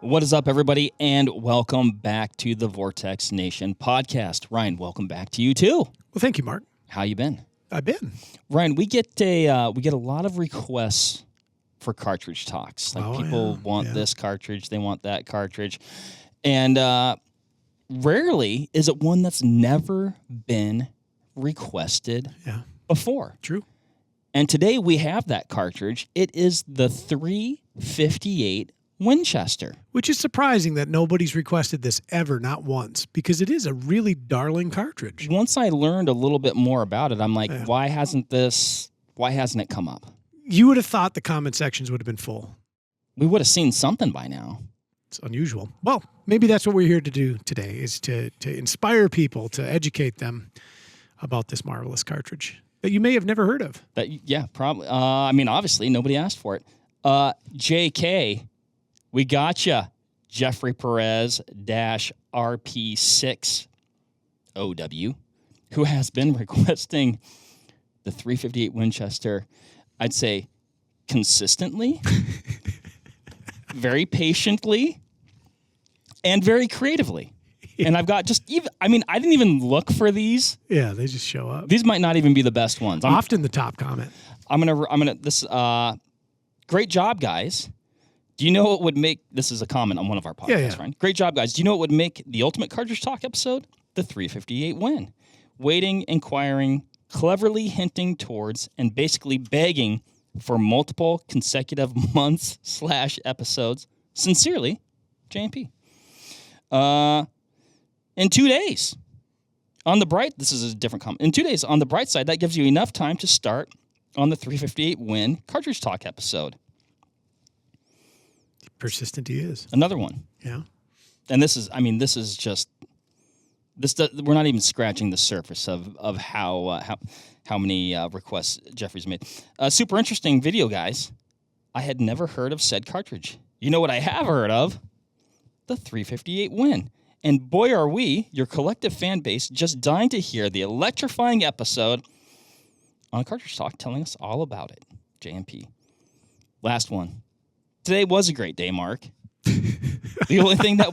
What is up, everybody, and welcome back to the Vortex Nation podcast. Ryan, welcome back to you too. Well, thank you, Mark. How you been? I've been. Ryan, we get a lot of requests for cartridge talks. Like people want this cartridge, they want that cartridge, and rarely is it one that's never been requested before. True. And today we have that cartridge. It is the 358 Winchester. Which is surprising that nobody's requested this ever, not once, because it is a really darling cartridge. Once I learned a little bit more about it, I'm like, why hasn't it come up? You would have thought the comment sections would have been full. We would have seen something by now. It's unusual. Well, maybe that's what we're here to do today, is to inspire people, to educate them about this marvelous cartridge that you may have never heard of. Probably. Obviously, nobody asked for it. JK, we gotcha. Jeffrey Perez -RP6 OW, who has been requesting the 358 Winchester, I'd say consistently, very patiently, and very creatively. And I've got I didn't even look for these. Yeah, they just show up. These might not even be the best ones. Often the top comment. Great job, guys. Do you know what would make, this is a comment on one of our podcasts, right? Great job, guys. Do you know what would make the ultimate cartridge talk episode? The 358 win. Waiting, inquiring, cleverly hinting towards, and basically begging for multiple consecutive months / episodes. Sincerely, JMP. In 2 days. This is a different comment. In 2 days, on the bright side, that gives you enough time to start on the 358 win cartridge talk episode. Persistent he is. Another one. Yeah. And we're not even scratching the surface of how many requests Jeffrey's made. Super interesting video, guys. I had never heard of said cartridge. You know what I have heard of? The 358 win. And boy, are we, your collective fan base, just dying to hear the electrifying episode on Cartridge Talk telling us all about it. JMP. Last one. Today was a great day, Mark. The only thing that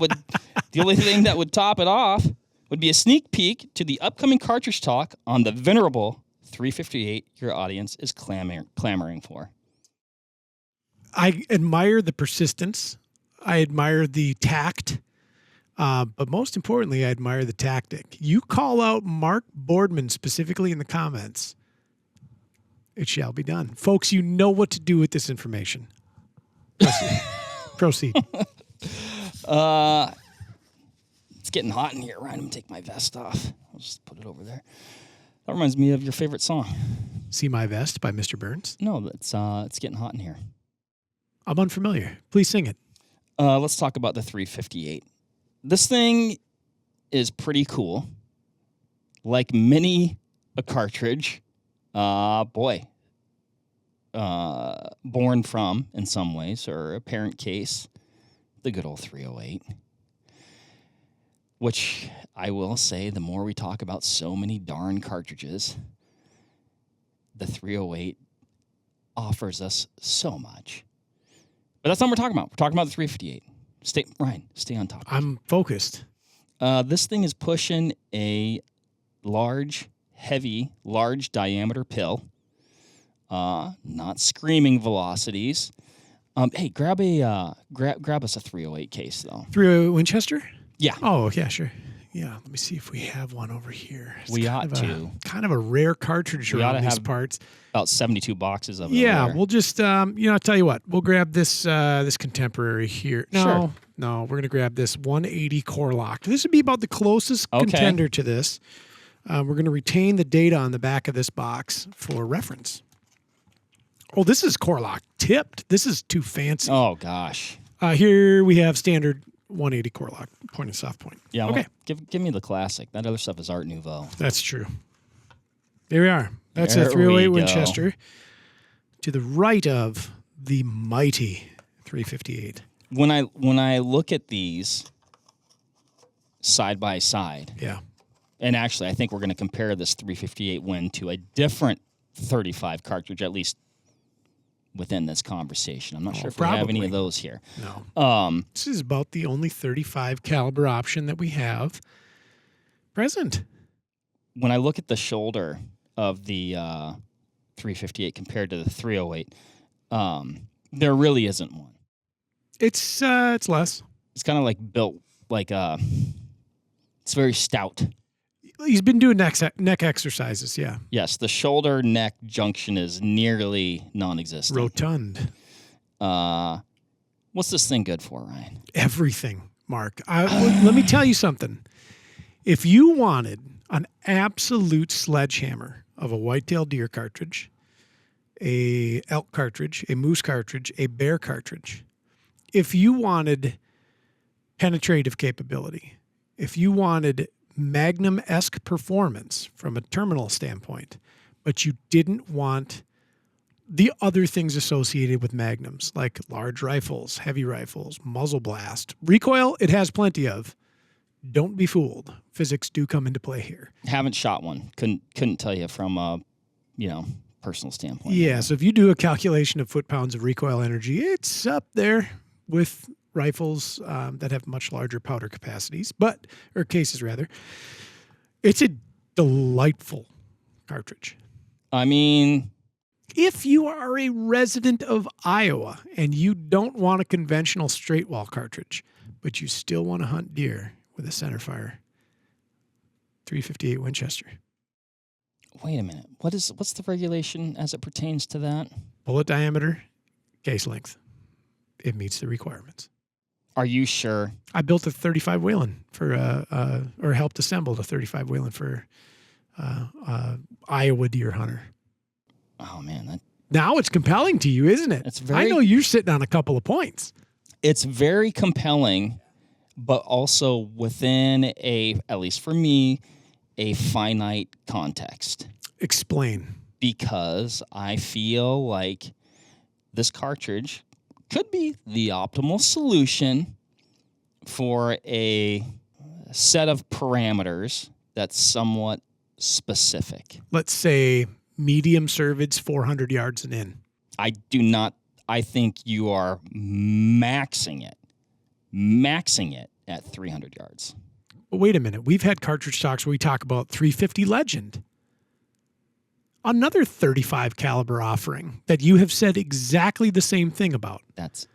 would top it off would be a sneak peek to the upcoming Cartridge Talk on the venerable 358 your audience is clamoring for. I admire the persistence. I admire the tact. But most importantly, I admire the tactic. You call out Mark Boardman specifically in the comments. It shall be done. Folks, you know what to do with this information. Proceed. It's getting hot in here, Ryan. I'm going to take my vest off. I'll just put it over there. That reminds me of your favorite song. See My Vest by Mr. Burns? No, it's getting hot in here. I'm unfamiliar. Please sing it. Let's talk about the 358. This thing is pretty cool. Like many a cartridge, born from, in some ways, or a parent case, the good old 308. Which I will say, the more we talk about so many darn cartridges, the 308 offers us so much. But that's not what we're talking about. We're talking about the 358. Ryan, stay on top. I'm focused. This thing is pushing a large diameter pill. Not screaming velocities. Hey, grab us a 308 case though. 308 Winchester? Yeah. Oh, yeah, sure. Yeah, let me see if we have one over here. It's we ought to. Kind of a rare cartridge around these parts. About 72 boxes of it. Yeah, we'll just I'll tell you what. We'll grab this this contemporary here. No, we're going to grab this 180 core lock. This would be about the closest contender to this. We're going to retain the data on the back of this box for reference. Oh, this is core lock tipped. This is too fancy. Oh, gosh. Here we have standard 180 core lock, point and soft point. Yeah, okay. Well, give me the classic. That other stuff is Art Nouveau. That's true. There we are. That's a 308 Winchester. To the right of the mighty 358. When I look at these side by side, and actually I think we're going to compare this 358 Win to a different 35 cartridge, at least within this conversation. I'm not sure if probably. we have any of those here. No. This is about the only 35 caliber option that we have present. When I look at the shoulder of the 358 compared to the 308, there really isn't one. It's less. It's kind of like built like it's very stout. He's been doing neck exercises, yeah. Yes, the shoulder neck junction is nearly non-existent. Rotund. What's this thing good for, Ryan? Everything, Mark. Let me tell you something. If you wanted an absolute sledgehammer of a whitetail deer cartridge, a elk cartridge, a moose cartridge, a bear cartridge, if you wanted penetrative capability, if you wanted Magnum-esque performance from a terminal standpoint, but you didn't want the other things associated with Magnums, like large rifles, heavy rifles, muzzle blast. Recoil, it has plenty of. Don't be fooled. Physics do come into play here. Haven't shot one. Couldn't tell you from a, personal standpoint. Yeah, so if you do a calculation of foot-pounds of recoil energy, it's up there with rifles that have much larger powder capacities, or cases rather. It's a delightful cartridge. I mean, if you are a resident of Iowa and you don't want a conventional straight wall cartridge, but you still want to hunt deer with a centerfire, 358 Winchester. Wait a minute. What's the regulation as it pertains to that? Bullet diameter, case length. It meets the requirements. Are you sure? I built a 35 Whelen or helped assemble the 35 Whelen for Iowa deer hunter. Oh man, now it's compelling to you, isn't it? I know you're sitting on a couple of points. It's very compelling, but also within at least for me, a finite context. Explain. Because I feel like this cartridge could be the optimal solution for a set of parameters that's somewhat specific. Let's say medium cervids, 400 yards and in. I think you are maxing it at 300 yards. But wait a minute. We've had cartridge talks where we talk about 350 Legend. Another 35 caliber offering that you have said exactly the same thing about. That's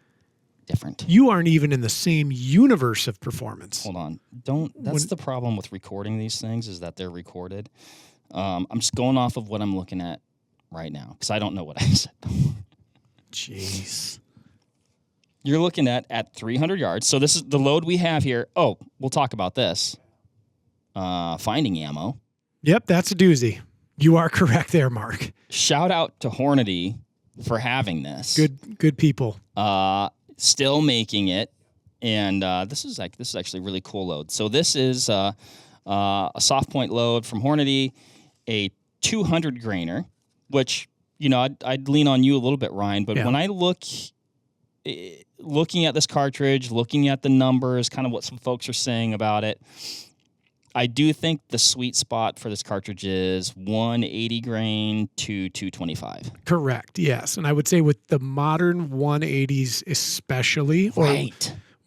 different. You aren't even in the same universe of performance. Hold on. That's the problem with recording these things is that they're recorded. I'm just going off of what I'm looking at right now because I don't know what I said. Jeez. You're looking at 300 yards. So this is the load we have here. Oh, we'll talk about this. Finding ammo. Yep, that's a doozy. You are correct there, Mark. Shout out to Hornady for having this. Good people. Still making it, and this is actually a really cool load. So this is a soft point load from Hornady, a 200 grainer, which I'd lean on you a little bit, Ryan. But when I looking at this cartridge, looking at the numbers, kind of what some folks are saying about it. I do think the sweet spot for this cartridge is 180 grain to 225. Correct, yes. And I would say with the modern 180s especially, or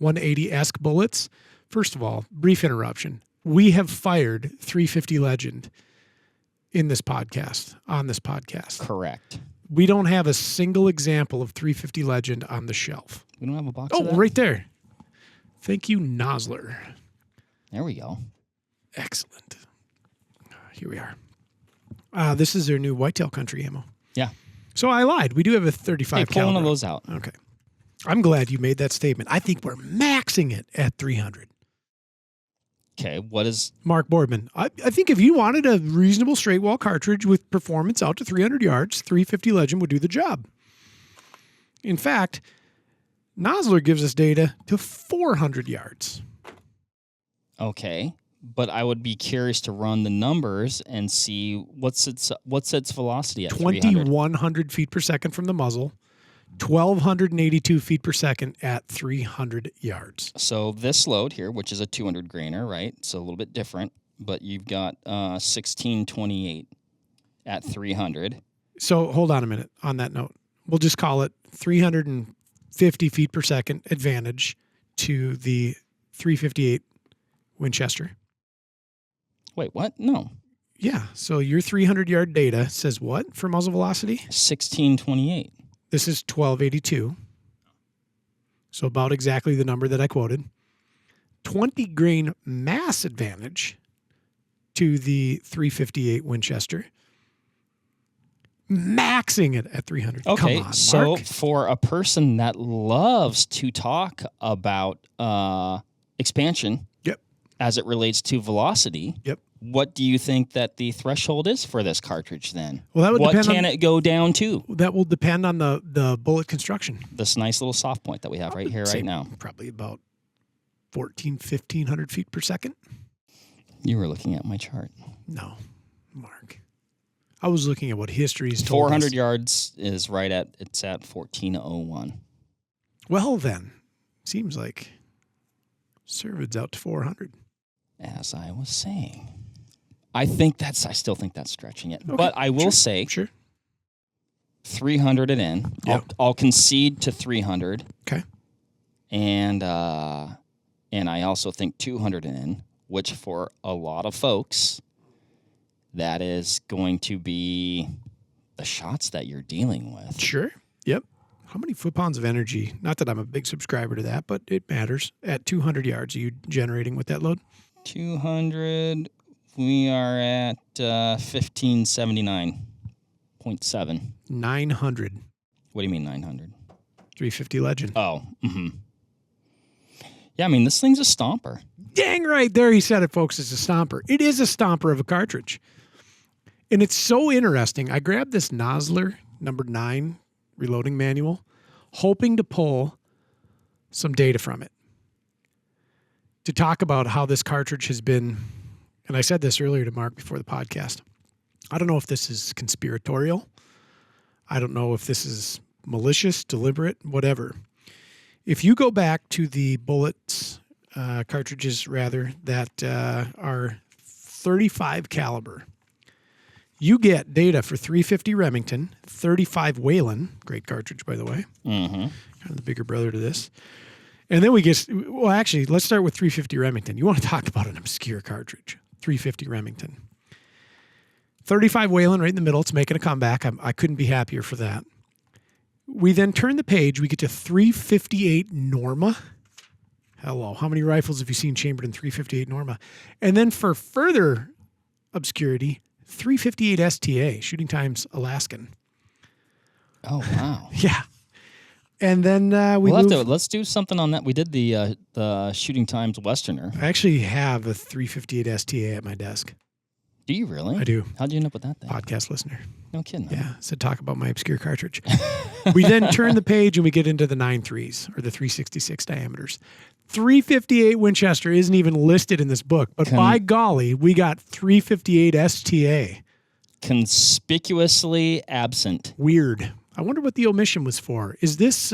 180-esque bullets, first of all, brief interruption. We have fired 350 Legend on this podcast. Correct. We don't have a single example of 350 Legend on the shelf. We don't have a box of that? Right there. Thank you, Nosler. There we go. Excellent. Here we are. This is their new Whitetail Country ammo. Yeah. So I lied. We do have a 35 pull caliber. one of those out. Okay. I'm glad you made that statement. I think we're maxing it at 300. Okay. What is... Mark Boardman. I think if you wanted a reasonable straight wall cartridge with performance out to 300 yards, 350 Legend would do the job. In fact, Nosler gives us data to 400 yards. Okay. But I would be curious to run the numbers and see what's its velocity at 2,100 feet per second from the muzzle, 1,282 feet per second at 300 yards. So this load here, which is a 200 grainer, right? So a little bit different, but you've got 1628 at 300. So hold on a minute on that note. we'll just call it 350 feet per second advantage to the 358 Winchester. Wait, what? No. Yeah. So your 300-yard data says what for muzzle velocity? 1628. This is 1282. So about exactly the number that I quoted. 20 grain mass advantage to the 358 Winchester. Maxing it at 300. Okay, Come on, so Mark. for a person that loves to talk about expansion Yep. as it relates to velocity, Yep. what do you think that the threshold is for this cartridge then? Well, that would what depend can it go down to? That will depend on the bullet construction. This nice little soft point that we have right here, right now. Probably about 1,500 feet per second. You were looking at my chart. No, Mark. I was looking at what history's told 400 us. yards is right at, it's at 1401. Well, then, seems like Cervid's out to 400. As I was saying. I still think that's stretching it. Okay, But I will sure, say sure. 300 and in. Yeah. I'll concede to 300. Okay. And I also think 200 and in, which for a lot of folks, that is going to be the shots that you're dealing with. Sure. Yep. How many foot-pounds of energy? Not that I'm a big subscriber to that, but it matters. At 200 yards, are you generating with that load? 200, we are at 1579.7. 900. What do you mean 900? 350 Legend. Oh, mm-hmm. Yeah, I mean, this thing's a stomper. Dang right. There he said it, folks. It's a stomper. It is a stomper of a cartridge. And it's so interesting. I grabbed this Nosler number 9 reloading manual, hoping to pull some data from it to talk about how this cartridge has been. And I said this earlier to Mark before the podcast. I don't know if this is conspiratorial. I don't know if this is malicious, deliberate, whatever. If you go back to the bullets, cartridges rather, that are 35 caliber, you get data for 350 Remington, 35 Whalen, great cartridge, by the way. Mm-hmm. Kind of the bigger brother to this. And then we get, well, actually, let's start with 350 Remington. You want to talk about an obscure cartridge, 350 Remington. 35 Whalen right in the middle. It's making a comeback. I couldn't be happier for that. We then turn the page. We get to 358 Norma. Hello. How many rifles have you seen chambered in 358 Norma? And then for further obscurity, 358 STA, Shooting Times Alaskan. Oh, wow. Yeah. And then let's do something on that. We did the Shooting Times Westerner. I actually have a 358 STA at my desk. Do you really? I do. How'd you end up with that thing? Podcast listener. No kidding. Yeah. So talk about my obscure cartridge. We then turn the page and we get into the 9.3s or the 366 diameters. 358 Winchester isn't even listed in this book, but by golly, we got 358 STA. Conspicuously absent. Weird. I wonder what the omission was for. Is this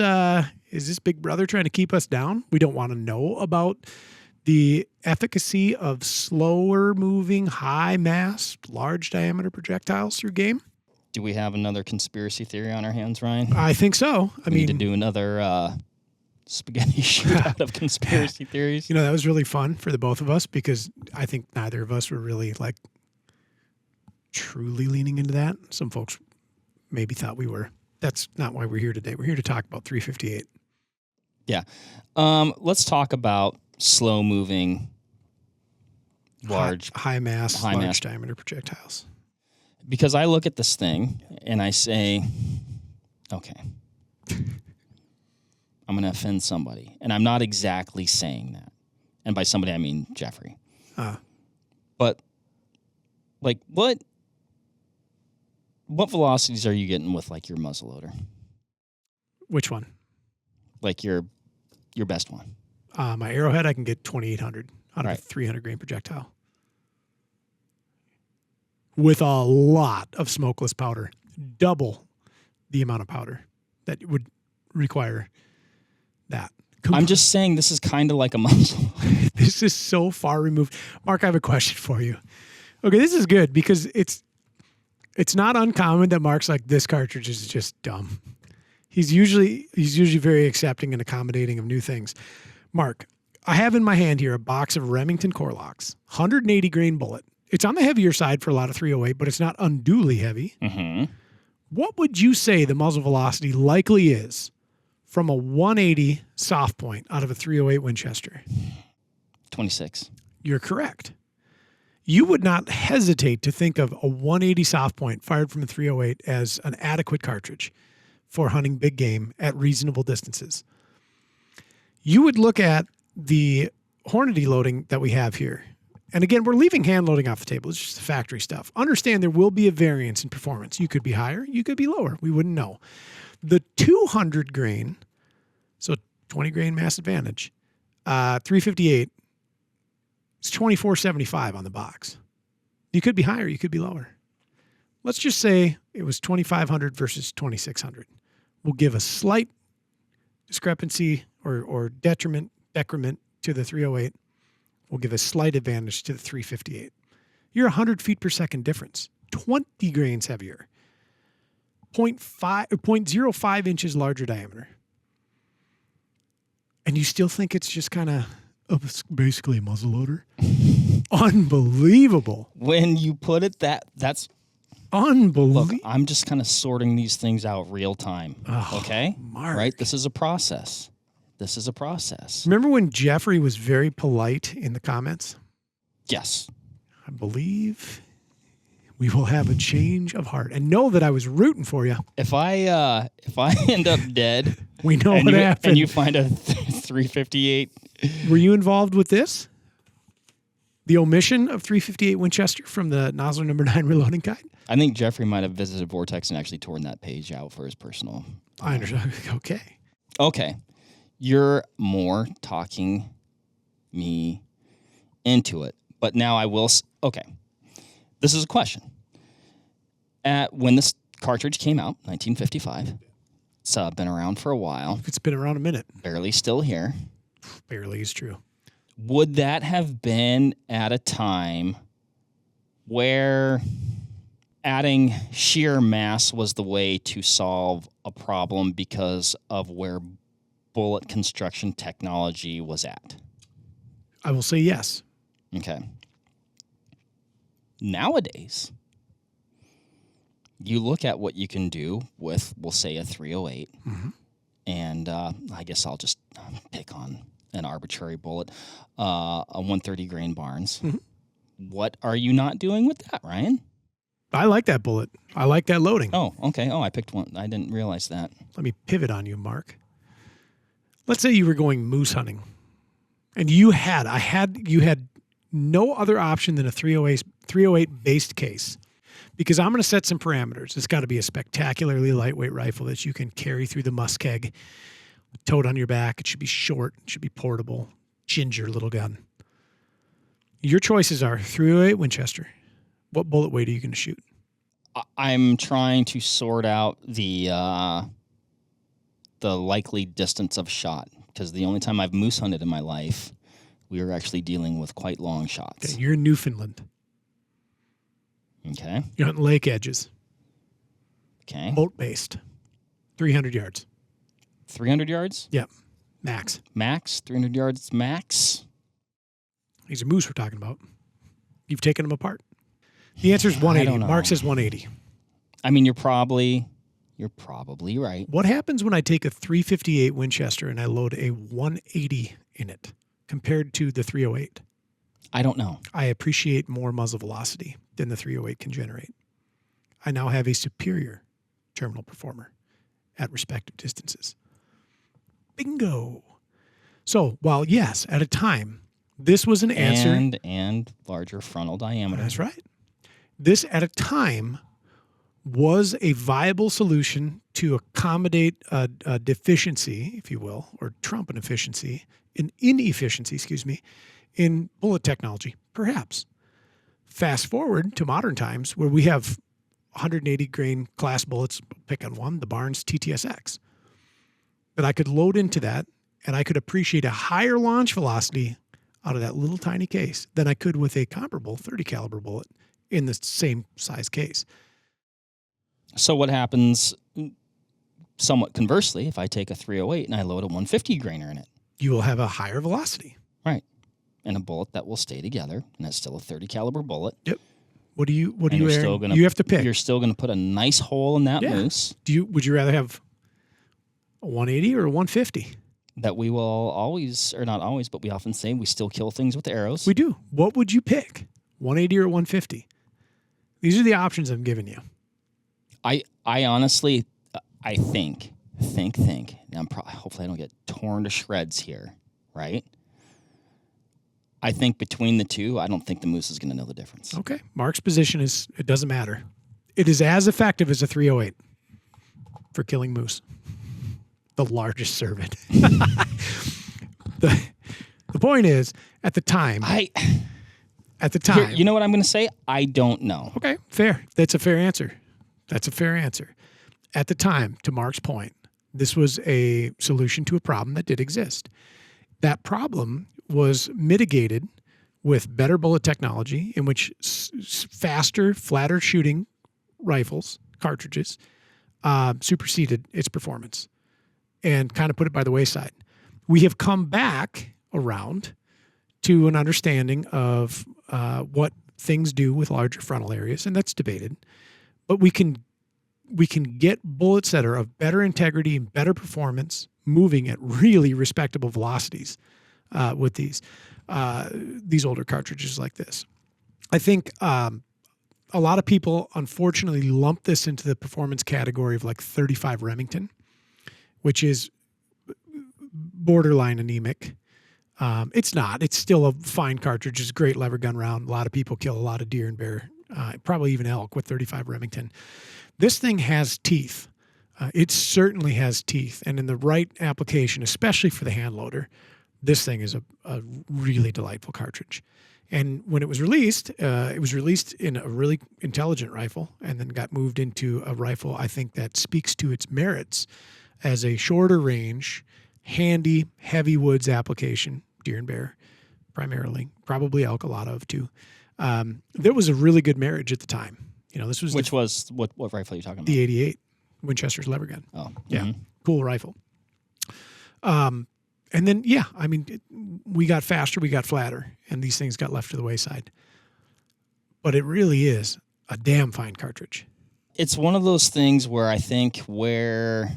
Big Brother trying to keep us down? We don't want to know about the efficacy of slower moving, high mass, large diameter projectiles through game. Do we have another conspiracy theory on our hands, Ryan? I think so. We need to do another spaghetti shootout of conspiracy theories. You know, that was really fun for the both of us because I think neither of us were really like truly leaning into that. Some folks maybe thought we were. That's not why we're here today. We're here to talk about 358. Yeah. Let's talk about slow-moving, large, high mass, large diameter projectiles. Because I look at this thing and I say, okay, I'm going to offend somebody. And I'm not exactly saying that. And by somebody, I mean Jeffrey. But, like, what velocities are you getting with, like, your muzzleloader? Which one? Like, your best one. My Arrowhead, I can get 2,800 out of Right. a 300 grain projectile. With a lot of smokeless powder. Double the amount of powder that would require that. I'm just saying this is kind of like a muzzle. This is so far removed. Mark, I have a question for you. Okay, this is good because it's not uncommon that Mark's like, this cartridge is just dumb. He's usually very accepting and accommodating of new things. Mark, I have in my hand here a box of Remington core locks, 180 grain bullet. It's on the heavier side for a lot of 308, but it's not unduly heavy. Mm-hmm. What would you say the muzzle velocity likely is from a 180 soft point out of a 308 Winchester? 26. You're correct. You would not hesitate to think of a 180 soft point fired from a 308 as an adequate cartridge for hunting big game at reasonable distances. You would look at the Hornady loading that we have here. And again, we're leaving hand loading off the table. It's just the factory stuff. Understand there will be a variance in performance. You could be higher, you could be lower. We wouldn't know. The 200 grain, so 20 grain mass advantage, 358, it's 24.75 on the box. You could be higher, you could be lower. Let's just say it was 2,500 versus 2,600. We'll give a slight discrepancy or decrement to the 308. We'll give a slight advantage to the 358. You're 100 feet per second difference, 20 grains heavier, 0.05 inches larger diameter. And you still think it's just kind of basically a muzzleloader? Unbelievable. When you put it that's unbelievable. Look, I'm just kind of sorting these things out real time. Oh, okay? Mark. Right? This is a process. This is a process. Remember when Jeffrey was very polite in the comments? Yes. I believe we will have a change of heart. And know that I was rooting for you. If I end up dead, we know what happened. And you find a 358. Were you involved with this? The omission of 358 Winchester from the Nosler number 9 reloading guide? I think Jeffrey might have visited Vortex and actually torn that page out for his personal. I understand. Okay. Okay. You're more talking me into it. But now I will. Okay. This is a question. When this cartridge came out, 1955, it's been around for a while. It's been around a minute. Barely still here. Barely is true. Would that have been at a time where adding sheer mass was the way to solve a problem because of where bullet construction technology was at? I will say yes. Okay. Nowadays, you look at what you can do with, we'll say, a 308, and I guess I'll just pick on an arbitrary bullet, a 130 grain Barnes. What are you not doing with that, Ryan? I like that bullet. I like that loading. Oh, okay. Oh, I picked one. I didn't realize that. Let me pivot on you, Mark. Let's say you were going moose hunting, and you had no other option than a 308 based case, because I'm going to set some parameters. It's got to be a spectacularly lightweight rifle that you can carry through the muskeg, tote on your back. It should be short. It should be portable. Ginger little gun. Your choices are 308 Winchester. What bullet weight are you going to shoot? I'm trying to sort out the likely distance of shot, because the only time I've moose hunted in my life, we were actually dealing with quite long shots. Okay, you're in Newfoundland. Okay. You're hunting lake edges. Okay. Boat based. 300 yards. 300 yards? Yep. Max. Max? 300 yards max? These are moose we're talking about. You've taken them apart. The answer is 180. Mark says 180. I mean, you're probably right. What happens when I take a 358 Winchester and I load a 180 in it compared to the 308? I don't know. I appreciate more muzzle velocity than the 308 can generate. I now have a superior terminal performer at respective distances. Bingo. So, while yes, at a time, this was an answer. And larger frontal diameter. That's right. This, at a time, was a viable solution to accommodate a deficiency, if you will, or trump an efficiency, an inefficiency, in bullet technology, perhaps. Fast forward to modern times where we have 180 grain class bullets, pick on one, the Barnes TTSX, that I could load into that, and I could appreciate a higher launch velocity out of that little tiny case than I could with a comparable 30 caliber bullet in the same size case. So what happens, somewhat conversely, if I take a 308 and I load a 150 grainer in it, you will have a higher velocity. right? And a bullet that will stay together, and it's still a 30 caliber bullet. Yep. What do you And you have to pick. You're still going to put a nice hole in that moose. Would you rather have a 180 or a 150? That we will always, or not always, but we often say we still kill things with arrows. We do. What would you pick? 180 or 150? These are the options I'm giving you. I honestly, I think. Hopefully I don't get torn to shreds here, right? I think between the two, I don't think the moose is going to know the difference. Okay. Mark's position is it doesn't matter. It is as effective as a 308 for killing moose. The largest cervid. The point is, at the time. Here, you know what I'm going to say? I don't know. Okay, fair. That's a fair answer. At the time, to Mark's point, this was a solution to a problem that did exist. That problem was mitigated with better bullet technology in which faster, flatter shooting rifles, cartridges, superseded its performance and kind of put it by the wayside. We have come back around to an understanding of what things do with larger frontal areas, and that's debated. But we can get bullets that are of better integrity and better performance moving at really respectable velocities with these older cartridges like this. I think a lot of people unfortunately lump this into the performance category of like 35 Remington, which is borderline anemic. It's not. It's still a fine cartridge. It's a great lever gun round. A lot of people kill a lot of deer and bear, probably even elk with 35 Remington. This thing has teeth. It certainly has teeth. And in the right application, especially for the hand loader, this thing is a really delightful cartridge. And when it was released in a really intelligent rifle and then got moved into a rifle, I think that speaks to its merits as a shorter range, handy, heavy woods application, deer and bear primarily, probably elk a lot of too. There was a really good marriage at the time. This was what rifle are you talking about? The 88 Winchester's lever gun. Oh, yeah, cool rifle. And then we got faster, we got flatter, and these things got left to the wayside. But it really is a damn fine cartridge. It's one of those things where I think where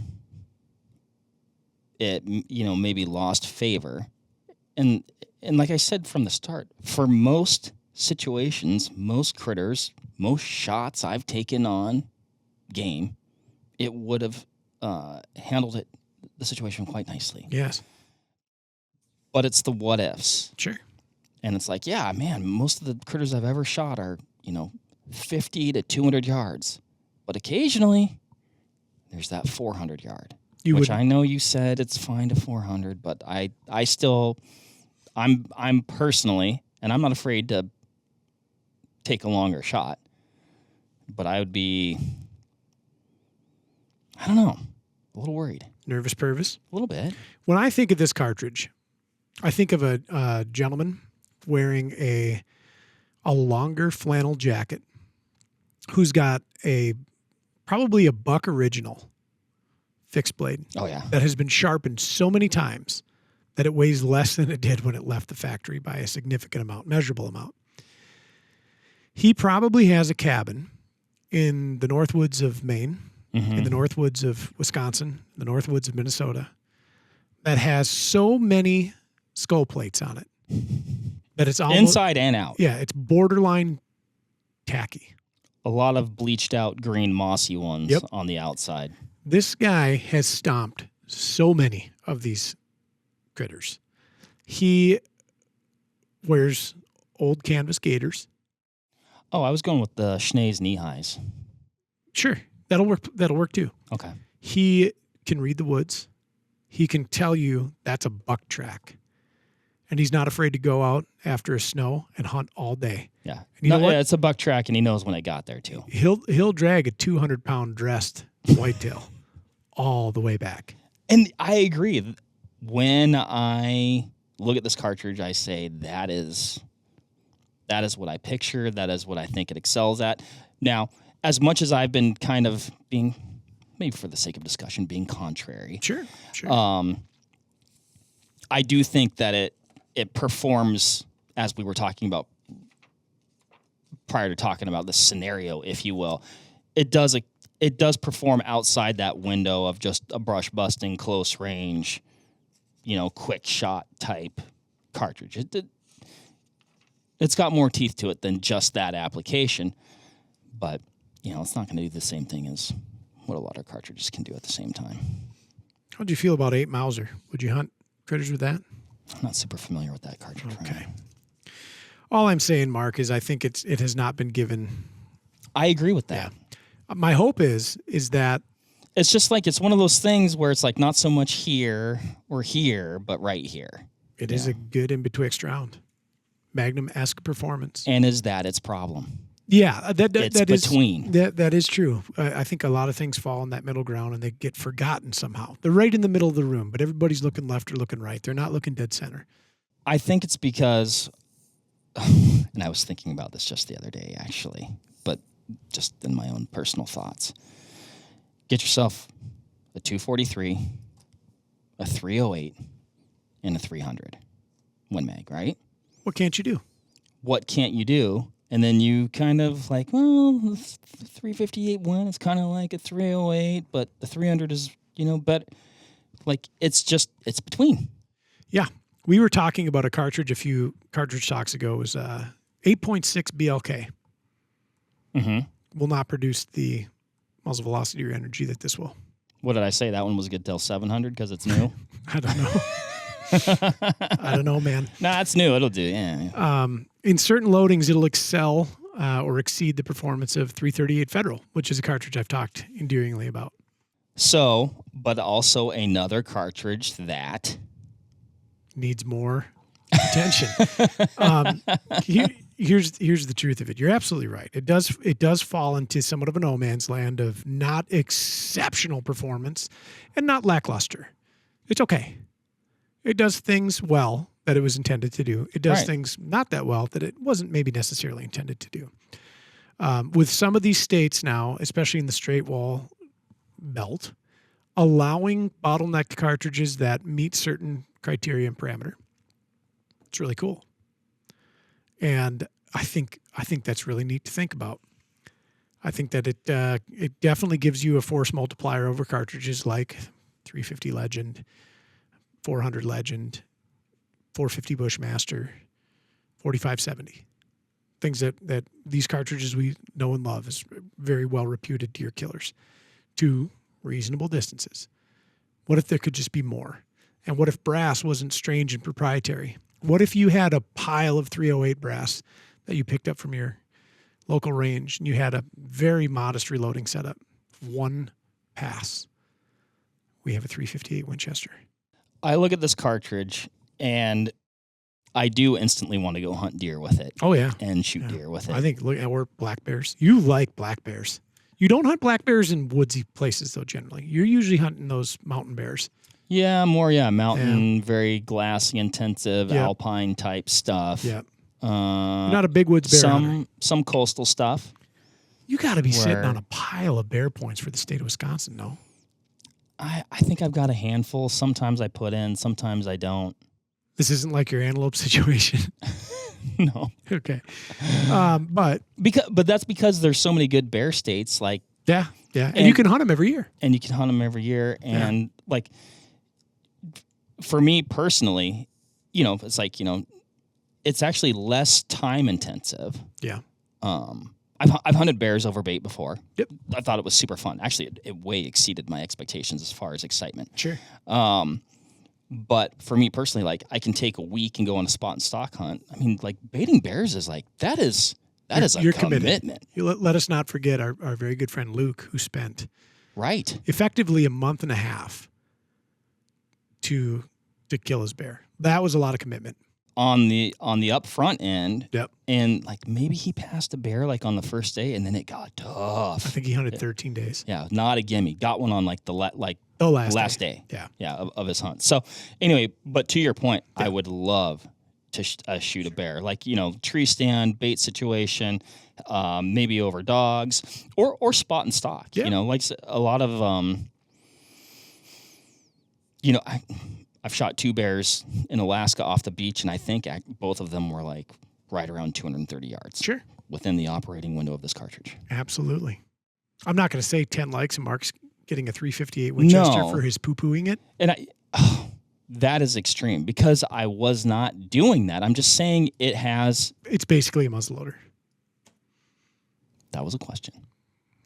it maybe lost favor, and like I said from the start, for most situations, most critters, most shots I've taken on game, it would have handled the situation quite nicely. Yes. But it's the what ifs. Sure. And it's like, yeah, man, most of the critters I've ever shot are, 50 to 200 yards. But occasionally, there's that 400 yard. Which I know you said it's fine to 400, but I'm personally, and I'm not afraid to take a longer shot, but I would be, I don't know, a little worried. Nervous Purvis? A little bit. When I think of this cartridge, I think of a gentleman wearing a longer flannel jacket who's got probably a buck original fixed blade. Oh, yeah. That has been sharpened so many times that it weighs less than it did when it left the factory by a significant amount, measurable amount. He probably has a cabin in the north woods of Maine, in the north woods of Wisconsin, the north woods of Minnesota, that has so many skull plates on it that it's almost inside and out. Yeah, it's borderline tacky. A lot of bleached out green mossy ones on the outside. This guy has stomped so many of these critters. He wears old canvas gaiters. Oh, I was going with the Schnee's knee highs. Sure, that'll work too. Okay. He can read the woods. He can tell you that's a buck track. And he's not afraid to go out after a snow and hunt all day. Yeah. Yeah, it's a buck track, and he knows when it got there, too. He'll drag a 200-pound dressed whitetail all the way back. And I agree. When I look at this cartridge, I say that is what I picture. That is what I think it excels at. Now, as much as I've been kind of being maybe for the sake of discussion, being contrary. Sure. I do think that it performs, as we were talking about prior to talking about this scenario, if you will. It does perform outside that window of just a brush busting, close range, quick shot type cartridge. It's got more teeth to it than just that application, but it's not going to do the same thing as what a lot of cartridges can do at the same time. How do you feel about 8 Mauser? Would you hunt critters with that? I'm not super familiar with that cartridge. Okay. Right? All I'm saying, Mark, is I think it has not been given. I agree with that. Yeah. My hope is that it's just like it's one of those things where it's like not so much here or here, but right here. It is a good in-betwixt round. Magnum-esque performance. And is that its problem? Yeah, it's between. That is true. I think a lot of things fall in that middle ground and they get forgotten somehow. They're right in the middle of the room, but everybody's looking left or looking right. They're not looking dead center. I think it's because, and I was thinking about this just the other day, actually, but just in my own personal thoughts. Get yourself a 243, a 308, and a 300 Win Mag, right? What can't you do? What can't you do? And then you kind of like, well, the 358 one is kind of like a 308, but the 300 is, better. Like, it's between. Yeah. We were talking about a cartridge a few cartridge talks ago. It was 8.6 BLK. Mm-hmm. Will not produce the muzzle velocity or energy that this will. What did I say? That one was good till 700 because it's new? I don't know. I don't know, man. Nah, it's new. It'll do, yeah. In certain loadings, it'll excel or exceed the performance of 338 Federal, which is a cartridge I've talked endearingly about. So, but also another cartridge that needs more attention. Here's the truth of it. You're absolutely right. It does fall into somewhat of a no man's land of not exceptional performance and not lackluster. It's okay. It does things well that it was intended to do. It does things not that well that it wasn't maybe necessarily intended to do. With some of these states now, especially in the straight wall belt, allowing bottlenecked cartridges that meet certain criteria and parameter, it's really cool. And I think that's really neat to think about. I think that it definitely gives you a force multiplier over cartridges like 350 Legend, 400 Legend, 450 Bushmaster, 4570. Things that these cartridges we know and love as very well reputed deer killers to reasonable distances. What if there could just be more? And what if brass wasn't strange and proprietary? What if you had a pile of 308 brass that you picked up from your local range and you had a very modest reloading setup? One pass. We have a 358 Winchester. I look at this cartridge and I do instantly want to go hunt deer with it. Oh, yeah. And shoot deer with it. I think, or black bears. You like black bears. You don't hunt black bears in woodsy places, though, generally. You're usually hunting those mountain bears. Yeah, mountain, very glassy, intensive, alpine type stuff. Yeah. You're not a big woods bear hunter. Some coastal stuff. You got to be sitting on a pile of bear points for the state of Wisconsin, no? I think I've got a handful. Sometimes I put in, sometimes I don't. This isn't like your antelope situation. No. Okay. But that's because there's so many good bear states. Like yeah, and you can hunt them every year. And like for me personally, it's like it's actually less time intensive. Yeah. I've hunted bears over bait before. Yep. I thought it was super fun. Actually, it way exceeded my expectations as far as excitement. Sure. But for me personally, like I can take a week and go on a spot and stock hunt. I mean, like baiting bears is like that is a commitment. Let us not forget our very good friend Luke, who spent effectively a month and a half to kill his bear. That was a lot of commitment. On the upfront end. Yep. And like maybe he passed a bear like on the first day and then it got tough. I think he hunted 13 days. Yeah, not a gimme. Got one on like the last day. Yeah. Yeah, of his hunt. So anyway, but to your point, I would love to shoot a bear, like, tree stand, bait situation, maybe over dogs, or spot and stock. Yeah. Like a lot of, I've shot 2 bears in Alaska off the beach, and I think both of them were like right around 230 yards. Sure. Within the operating window of this cartridge. Absolutely. I'm not going to say 10 likes and Mark's getting a 358 Winchester for his poo-pooing it. And that is extreme because I was not doing that. I'm just saying it's basically a muzzleloader. That was a question.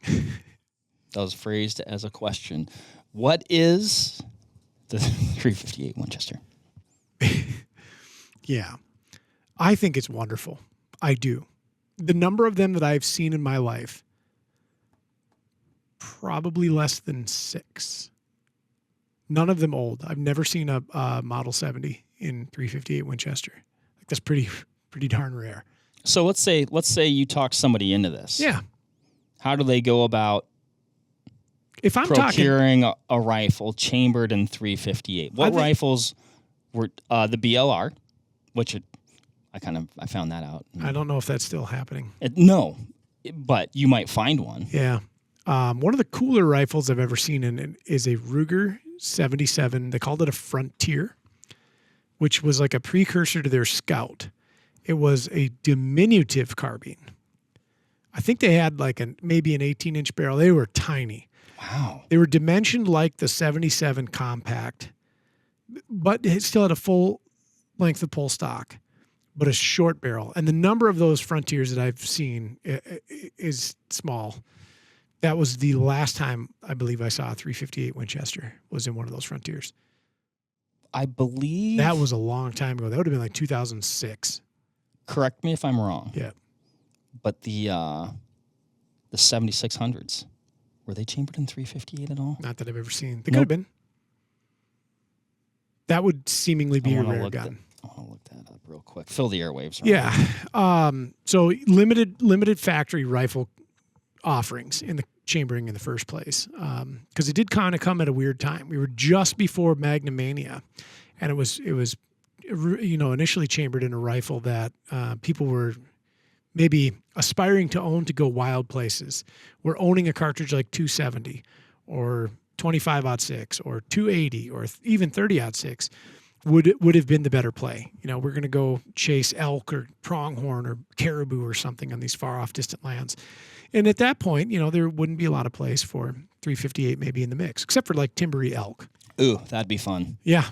That was phrased as a question. What is the 358 Winchester? Yeah. I think it's wonderful. I do. The number of them that I've seen in my life, probably less than 6. None of them old. I've never seen a Model 70 in 358 Winchester. Like, that's pretty darn rare. So let's say you talk somebody into this. Yeah. How do they go about if I'm procuring a rifle chambered in 358? What rifles were the BLR, which I found that out. I don't know if that's still happening. But you might find one. Yeah. One of the cooler rifles I've ever seen is a Ruger 77. They called it a Frontier, which was like a precursor to their Scout. It was a diminutive carbine. I think they had like maybe an 18-inch barrel. They were tiny. Wow. They were dimensioned like the 77 Compact, but it still had a full length of pull stock, but a short barrel. And the number of those Frontiers that I've seen is small. That was the last time I believe I saw a 358 Winchester was in one of those Frontiers. I believe that was a long time ago. That would have been like 2006. Correct me if I'm wrong. Yeah. But the 7600s, were they chambered in 358 at all? Not that I've ever seen. They could have been. That would seemingly be a rare gun. I want to look that up real quick. Fill the airwaves. Yeah. So limited factory rifle offerings in the chambering in the first place, because it did kind of come at a weird time. We were just before Magnumania, and it was initially chambered in a rifle that people were maybe aspiring to own to go wild places. We're owning a cartridge like 270 or 25-06 or 280 or even 30-06 would have been the better play. We're going to go chase elk or pronghorn or caribou or something on these far off distant lands. And at that point, there wouldn't be a lot of place for 358 maybe in the mix, except for like timbery elk. Ooh, that'd be fun. Yeah.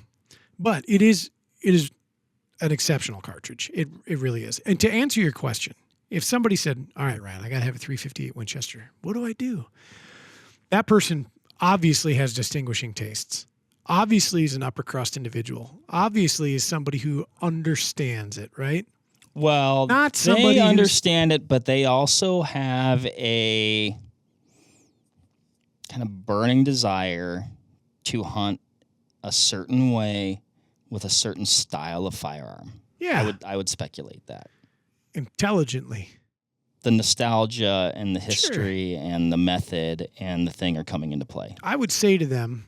But it is an exceptional cartridge. It really is. And to answer your question, if somebody said, all right, Ryan, I got to have a 358 Winchester, what do I do? That person obviously has distinguishing tastes. Obviously is an upper crust individual. Obviously is somebody who understands it, right? Well, not somebody they understand it, but they also have a kind of burning desire to hunt a certain way with a certain style of firearm. Yeah. I would speculate that. Intelligently. The nostalgia and the history and the method and the thing are coming into play. I would say to them,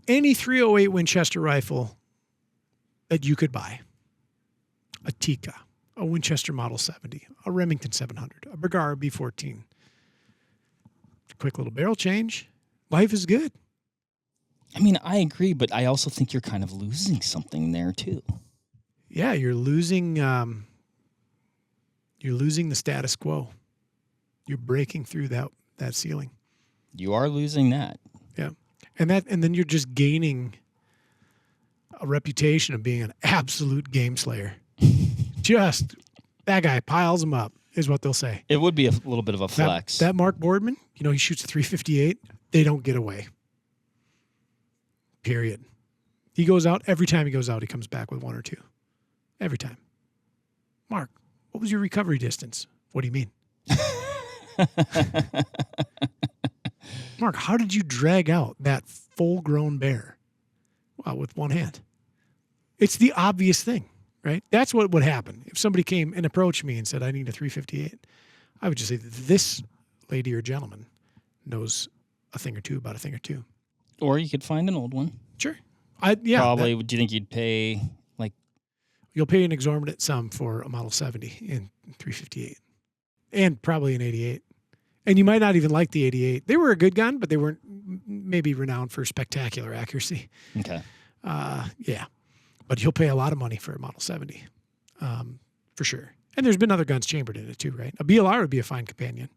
any 308 Winchester rifle that you could buy, a Tikka, a Winchester Model 70, a Remington 700, a Bergara B14, quick little barrel change, life is good. I mean, I agree, but I also think you're kind of losing something there too. Yeah, you're losing the status quo. You're breaking through that ceiling. You are losing that. Yeah. And then you're just gaining a reputation of being an absolute game slayer. Just that guy piles them up is what they'll say. It would be a little bit of a flex. That Mark Boardman, he shoots a 358. They don't get away. Period. He goes out. Every time he goes out, he comes back with 1 or 2. Every time. Mark, what was your recovery distance? What do you mean? Mark, how did you drag out that full-grown bear? Well, with one hand. It's the obvious thing, right? That's what would happen. If somebody came and approached me and said, I need a 358, I would just say, this lady or gentleman knows a thing or two about a thing or two. Or you could find an old one. Sure. Probably. Do you think you'd pay like You'll pay an exorbitant sum for a Model 70 in 358 and probably an 88. And you might not even like the 88. They were a good gun, but they weren't maybe renowned for spectacular accuracy. Okay. Yeah. But you'll pay a lot of money for a Model 70 for sure. And there's been other guns chambered in it too, right? A BLR would be a fine companion.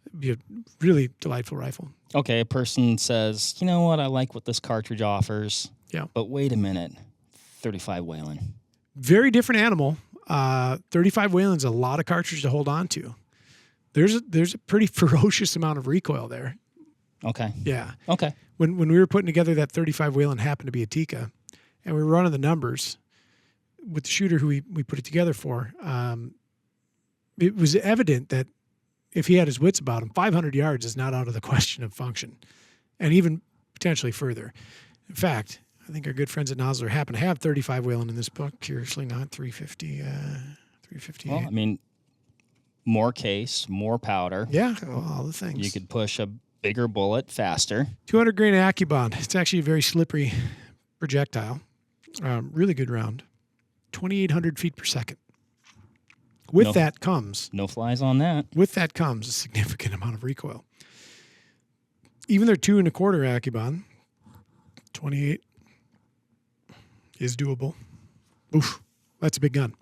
It'd be a really delightful rifle. Okay, a person says, you know what, I like what this cartridge offers. Yeah. But wait a minute, 35 Whelen. Very different animal. 35 Whelen's a lot of cartridge to hold on to. There's a pretty ferocious amount of recoil there. Okay. Yeah. Okay. When we were putting together that 35 Whelen, happened to be a Tikka, and we were running the numbers with the shooter who we put it together for, it was evident that if he had his wits about him, 500 yards is not out of the question of function, and even potentially further. In fact, I think our good friends at Nosler happen to have 35 Whelen in this book. Curiously not 350, 358. Well, I mean, more case, more powder. Yeah, all the things. You could push a bigger bullet faster. 200 grain AccuBond. It's actually a very slippery projectile. Really good round. 2,800 feet per second. With that comes... No flies on that. With that comes a significant amount of recoil. Even their 2 1/4 AccuBond, 28 is doable. Oof, that's a big gun.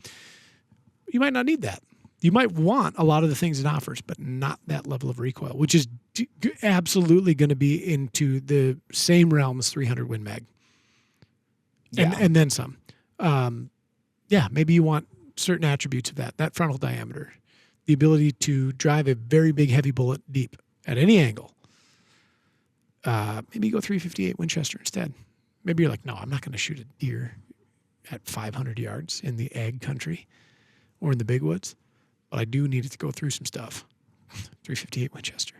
You might not need that. You might want a lot of the things it offers, but not that level of recoil, which is absolutely going to be into the same realm as 300 Win Mag. And then some. Yeah, maybe you want certain attributes of that frontal diameter, the ability to drive a very big, heavy bullet deep at any angle. Maybe you go 358 Winchester instead. Maybe you're like, no, I'm not going to shoot a deer at 500 yards in the ag country or in the big woods, but I do need it to go through some stuff. 358 Winchester.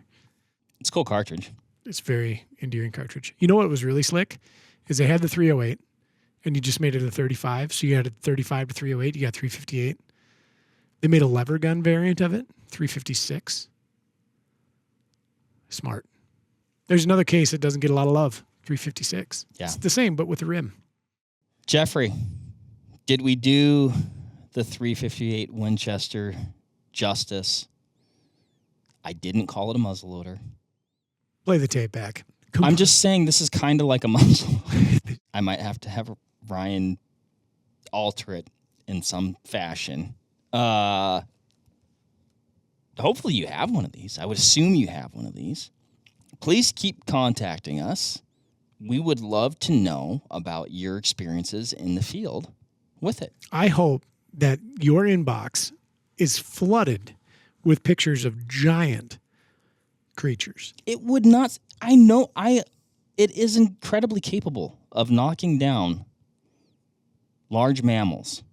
It's a cool cartridge. It's a very endearing cartridge. You know what was really slick is they had the 308, and you just made it a 35. So you had a 35 to 308. You got 358. They made a lever gun variant of it, 356. Smart. There's another case that doesn't get a lot of love, 356. Yeah. It's the same, but with the rim. Jeffrey, did we do the 358 Winchester justice? I didn't call it a muzzleloader. Play the tape back. I'm just saying this is kind of like a muzzleloader. I might have to have Ryan alter it in some fashion. Hopefully you have one of these. I would assume you have one of these. Please keep contacting us. We would love to know about your experiences in the field with it. I hope that your inbox is flooded with pictures of giant creatures. It would not. I know. It is incredibly capable of knocking down large mammals,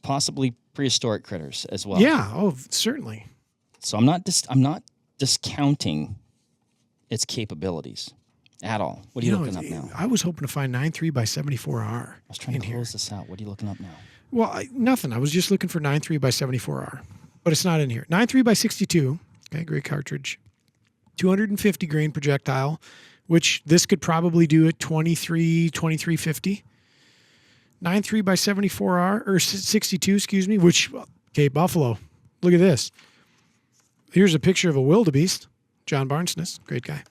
possibly prehistoric critters as well. Yeah. Oh, certainly. So I'm not discounting its capabilities at all. What are you looking up now? I was hoping to find 9.3 by 74R. I was trying to close this out. What are you looking up now? Well, nothing. I was just looking for 9.3 by 74R, but it's not in here. 9.3 by 62. Okay, great cartridge. 250 grain projectile, which this could probably do at 2350. 9.3 by 74R, or 62, excuse me, which, okay, Buffalo. Look at this. Here's a picture of a wildebeest. John Barnesness, great guy.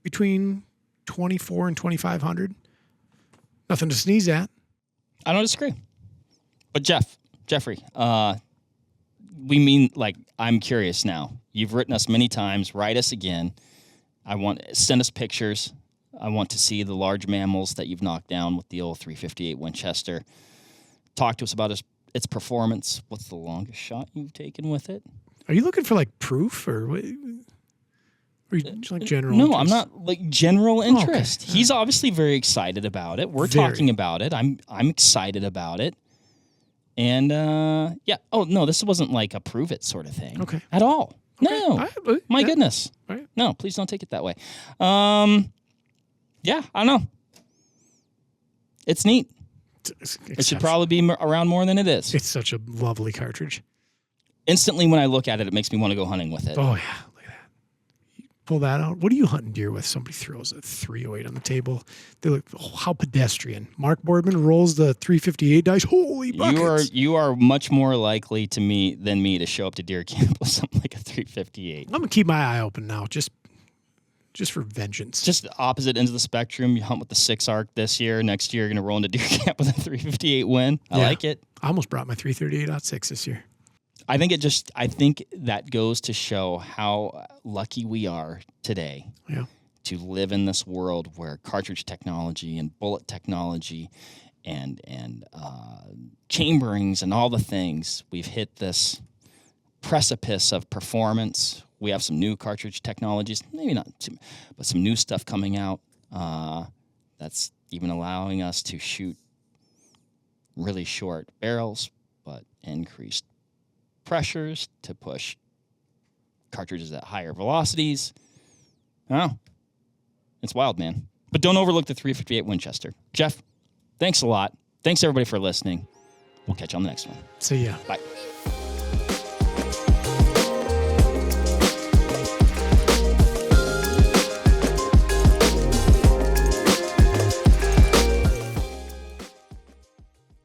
Between 24 and 2,500. Nothing to sneeze at. I don't disagree. But Jeffrey, I'm curious now. You've written us many times. Write us again. Send us pictures. I want to see the large mammals that you've knocked down with the old 358 Winchester. Talk to us about its performance. What's the longest shot you've taken with it? Are you looking for proof or what? Or just general No, interest? I'm not general interest. Okay. He's obviously very excited about it. We're talking about it. I'm excited about it. And yeah. Oh no, this wasn't like a prove it sort of thing. Okay. At all. Okay. No. My goodness. Right. No, please don't take it that way. Yeah, I don't know. It's neat. It should probably be around more than it is. It's such a lovely cartridge. Instantly, when I look at it, it makes me want to go hunting with it. Oh, yeah. Look at that. pull that out. What are you hunting deer with? Somebody throws a 308 on the table. They look, how pedestrian. Mark Boardman rolls the 358 dice. Holy buckets. You are much more likely than me to show up to deer camp with something like a 358. I'm going to keep my eye open now, just for vengeance. Just the opposite ends of the spectrum. You hunt with the 6 arc this year. Next year, you're going to roll into deer camp with a 358 win. I like it. I almost brought my 338.6 this year. I think that goes to show how lucky we are today to live in this world where cartridge technology and bullet technology and chamberings and all the things, we've hit this precipice of performance. We have some new cartridge technologies, maybe not too, but some new stuff coming out that's even allowing us to shoot really short barrels, but increased pressures to push cartridges at higher velocities. Oh, it's wild, man. But don't overlook the 358 Winchester. Jeff, thanks a lot. Thanks, everybody, for listening. We'll catch you on the next one. See ya. Bye.